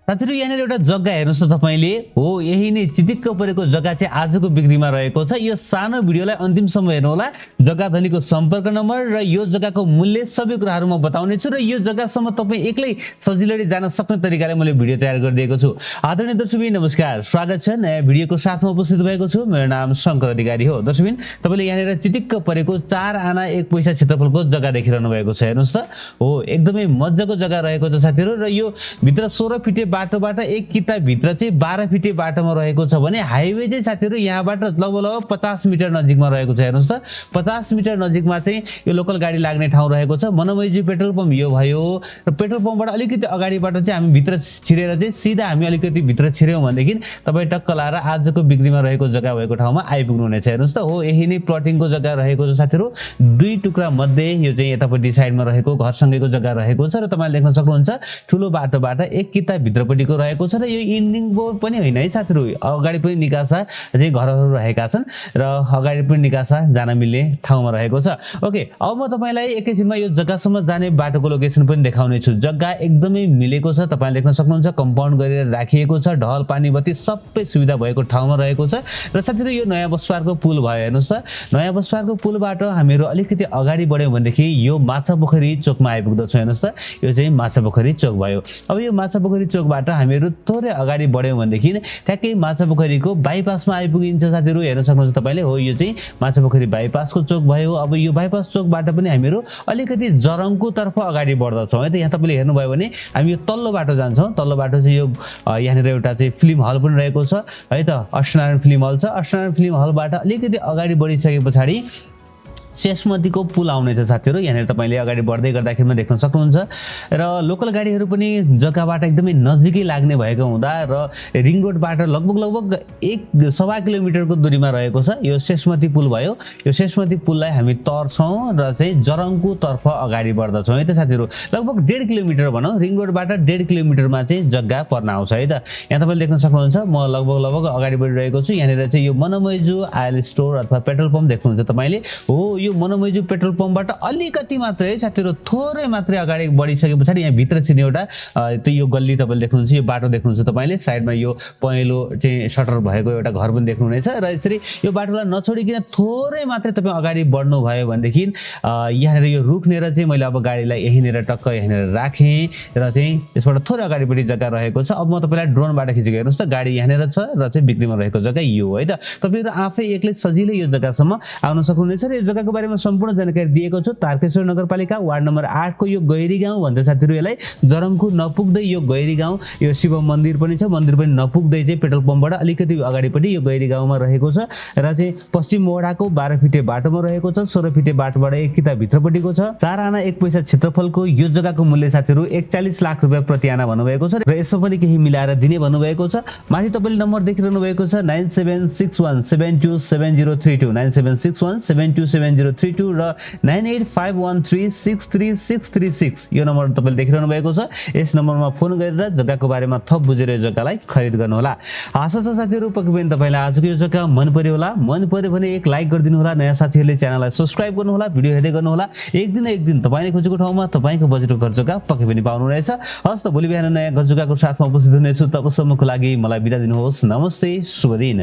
साथीहरु यहाँनिर एउटा जग्गा हेर्नुस् त तपाईले हो यही नै चिटिक्क परेको जग्गा चाहिँ आजको बिक्रीमा रहेको छ। यो सानो भिडियोलाई अन्तिमसम्म हेर्नु होला। जग्गा धनीको सम्पर्क नम्बर र यो जग्गाको मूल्य सबै कुराहरु म बताउने छु र यो जग्गासम्म तपाई एक्लै सजिलैले जान सक्ने तरिकाले मैले भिडियो तयार गरिदिएको छु। आदरणीय दर्शकबिन नमस्कार, स्वागत छ नयाँ भिडियोको साथमा उपस्थित भएको छु। मेरो नाम शंकर अधिकारी हो। दर्शकबिन तपाईले यहाँनिर चिटिक्क परेको 4 आना 1 पैसा क्षेत्रफलको जग्गा देखिरहनु भएको छ। हेर्नुस् त हो एकदमै मज्जाको जग्गा रहेको छ साथीहरु र यो भित्र 16 फिटे बाटोबाट एक किता भित्र चाहिँ 12 फिटे बाटोमा रहेको छ भने हाइवे चाहिँ साथीहरु यहाँबाट लगभग 50 मिटर नजिकमा रहेको छ। हेर्नुस् त 50 मिटर नजिकमा चाहिँ यो लोकल गाडी लाग्ने ठाउँ रहेको छ। मनमयजी पेट्रोल पम्प यो भयो र पेट्रोल पम्पबाट अलिकति अगाडिबाट चाहिँ हामी भित्र छिरेर चाहिँ सिधा हामी अलिकति भित्र छिर्यौं भनेदेखि तपाई टक्क लाएर आजको बिक्रीमा रहेको जग्गा भएको ठाउँमा आइपुग्नु हुनेछ। हेर्नुस् त हो यही नै प्लटिङको जग्गा रहेको छ साथीहरु। दुई टुक्रा मध्ये यो चाहिँ यतापट्टि साइडमा रहेको घरसँगैको जग्गा रहेको छ र तपाईले देख्न सक्नुहुन्छ ठुलो बाटोबाट एक किता भित्रपट्टिको रहेको छ र यो इन्डिङ बोर्ड पनि हैन है साथीहरु। अगाडि पनि निकासा चाहिँ घरहरु रहेका छन् र अगाडि पनि निकासा जान मिल्ने ठाउँमा रहेको छ। ओके, अब म तपाईलाई एकैछिनमा यो जग्गासम्म जाने बाटोको लोकेसन पनि देखाउने छु। जग्गा एकदमै मिलेको छ, तपाईले देख्न सक्नुहुन्छ कम्पाउन्ड गरेर राखिएको छ, ढल पानी बत्ती सबै सुविधा भएको ठाउँमा रहेको छ र साथीहरु यो नयाँ बसपारको पुल भयो। हेर्नुस् त नयाँ बसपारको पुलबाट हामीहरु अलिकति अगाडि बढ्यौं भनेदेखि यो माछापोखरी चोकमा आइपुग्दछौं। हेर्नुस् त यो चाहिँ माछापोखरी चोक भयो। अब यो माछापोखरी चोकबाट हामीहरु थोरै अगाडि बढ्यौं भनेदेखि ठ्याक्कै माछापोखरीको बाइपासमा आइपुगिन्छ साथीहरु। हेर्न सक्नुहुन्छ तपाईले हो यो चाहिँ माछापोखरी बाइपासको चोक भयो। अब यो बाइपास चोकबाट पनि हामीहरु अलिकति जरङको तर्फ अगाडि बढ्दछौं है त। यहाँ तपाईले हेर्नुभयो भने हामी यो तल्लो बाटो जान्छौं। तल्लो बाटो चाहिँ यो यहाँनिर एउटा चाहिँ फिल्म हल पनि रहेको छ है त। अष्टनारायण फिल्म हल छ। अष्टनारायण फिल्म हलबाट अलिकति अगाडि बढिसके पछाडी शेषमतीको पुल आउनेछ साथीहरु। यहाँनिर तपाईले अगाडि बढ्दै गर्दाखेरिमा देख्न सक्नुहुन्छ र लोकल गाडीहरु पनि जग्गाबाट एकदमै नजिकै लाग्ने भएको हुँदा र रिङ रोडबाट लगभग 1.5 किलोमिटरको दूरीमा रहेको छ यो शेषमती पुल भयो। यो शेषमती पुललाई हामी तर्छौं र चाहिँ जरङको तर्फ अगाडि बढ्दछौं है त साथीहरु। लगभग 1.5 किलोमिटर भनौं, रिङ रोडबाट 1.5 किलोमिटरमा चाहिँ जग्गा पर्न आउँछ है त। यहाँ तपाईले देख्न सक्नुहुन्छ म लगभग अगाडि बढिरहेको छु। यहाँनिर चाहिँ यो मनमयजु आयल स्टोर अथवा पेट्रोल पम्प देख्नुहुन्छ तपाईले हो। यो मनमयजु पेट्रोल पम्पबाट अलिकति मात्रै साथीहरु थोरै मात्रै अगाडि बढिसके पछाडी यहाँ भित्र छिर्ने एउटा त्यो यो गल्ली तपाईले देख्नुहुन्छ, यो बाटो देख्नुहुन्छ तपाईले। साइडमा यो पहेँलो चाहिँ शटर भएको एउटा घर पनि देख्नुहुनेछ र यसरी यो बाटोलाई नछोडिकिन थोरै मात्रै तपाई अगाडि बढ्नु भयो भनेदेखि यहाँनिर यो रुख्नेर चाहिँ मैले अब गाडीलाई यहीँनिर टक्क यहाँनिर राखे र चाहिँ यसबाट थोरै अगाडिपट्टि जग्गा रहेको छ। अब म तपाईलाई ड्रोनबाट खिचेको हेर्नुस् त गाडी यहाँनिर छ र चाहिँ बिक्रीमा रहेको जग्गा यो है त। तपाईहरु आफै एक्लै सजिलै यो जग्गासम्म आउन सक्नुहुनेछ र यो जग्गाको बारेमा सम्पूर्ण जानकारी दिएको छु। तारकेश्वर नगरपालिका वार्ड नम्बर 8 को यो गैरी गाउँ भन्छ साथीहरु यसलाई। जरङको नपुग्दै यो गैरी गाउँ, यो शिव मन्दिर पनि छ। मन्दिर पनि नपुग्दै चाहिँ पेट्रोल पम्पबाट अलिकति अगाडिपट्टि यो गैरी गाउँमा रहेको छ र चाहिँ पश्चिम मोहडाको 12 फिटे बाटोमा रहेको छ। 16 फिटे बाटोबाट एक किता भित्रपट्टिको छ। 4 आना 1 पैसा क्षेत्रफलको यो जग्गाको मूल्य साथीहरु 41 लाख रुपैयाँ प्रति आना भन्नुभएको छ र यसमा पनि केही मिलाएर दिने भन्नुभएको छ। माथि तपाईले नम्बर देखिरहनु भएको छ 9761727032 9761727032 र 9851363636 यो नम्बर तपाईले देखिरहनु भएको छ। यस नम्बरमा फोन गरेर जग्गाको बारेमा थप बुझेर यो जग्गालाई खरिद गर्नु होला। आशा छ साथीहरु पक्कै पनि तपाईलाई आजको यो जग्गा मन पर्यो होला। मन पर्यो भने एक लाइक गरिदिनु होला। नयाँ साथीहरुले च्यानललाई सब्स्क्राइब गर्नु होला, भिडियो हेर्दै गर्नु होला। एक दिन तपाईले खोजेको ठाउँमा तपाईको बजेटको घर जग्गा पक्कै पनि पाउनु रहेछ। हस् त भोलि बिहान नयाँ घर जग्गाको साथमा उपस्थित हुनेछु। तबसम्मको लागि मलाई बिदा दिनुहोस्। नमस्ते, शुभ दिन।